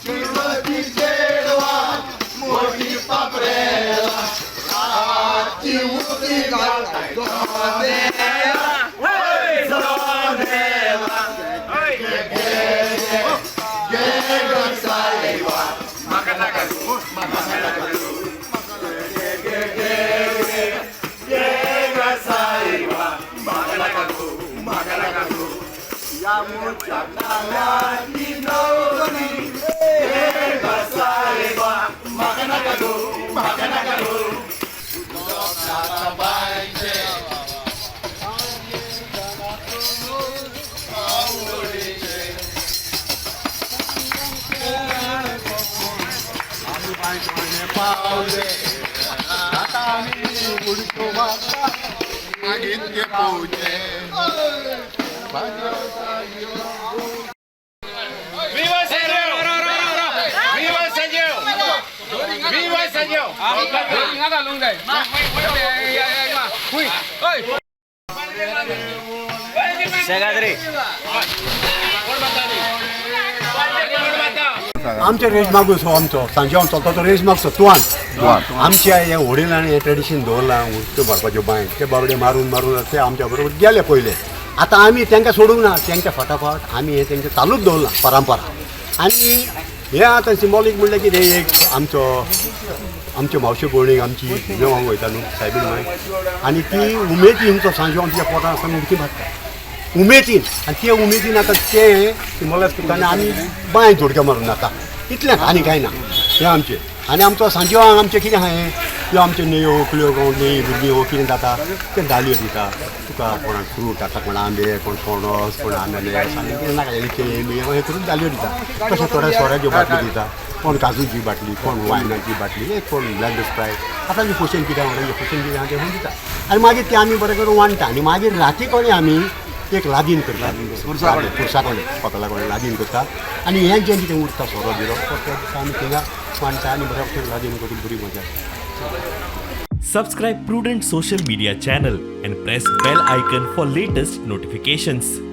चिवटी चेडवा मोठी पापरेला चिवटी घालताय Viva Senhor! Viva Senhor! Viva Senhor! Nada long day. शेगाद्री आमचे रेशमाग उत्सव आमचो सांजे चलता तो रेशमाग सत्वान आमच्या हे व्हडिलांनी हे ट्रेडिशन दवरलां उदक भरपाच्यो बांय ते बाबडे मारून मारून ते आमच्या बरोबर गेले पयले आतां आमी तांकां सोडूंक ना तांकां फटाफट आमी हे तांकां चालूच दवरलां परंपरा आनी हे आतां सिंबॉलीक म्हणल्यार कितें एक आमच्यो मावशे भयणीक आमची देवांक वयता न्हू सायबीण माय आनी ती उमेदीन तो सांजो आमच्या पोटान आसतना उडकी मारता उमेदीन आनी ते उमेदीन आतां ते सिंबॉलायज करता आनी आमी बांय जोडक्यो मारून आता इतलेंच आनी कांय ना हें आमचें आनी आमचो सांजो आमचें कितें आहा हें त्यो आमच्यो न्हंयो उकल्यो कोण न्हंय भुरगीं हो कितें जाता ते दालयो दिता तुका कोणाक फ्रूट आतां कोण आंबे कोण पणस कोण आंबेले आनी कितें नाका केळी बी हे करून दालयो दिता तशें थोडे सोऱ्याच्यो बाटली दिता कोण काजूची बाटली कोण वायनाची बाटली एक कोण ब्लॅक स्प्रायट आतां जी खोशेन कितें म्हणटा खोशेन कितें आहा तें दिता आनी मागीर ते आमी बरें करून वांटता आनी मागीर राती कोणी आमी एक लादीन करता खुर्सा कोणे पोतला कोणे लादीन करता आनी हें जें कितें उरता सोरो बिरो तो दिसा आमी थिंगा मांडटा आनी बरें लादीन करून बरी मजा Subscribe Prudent social media channel and press bell icon for latest notifications.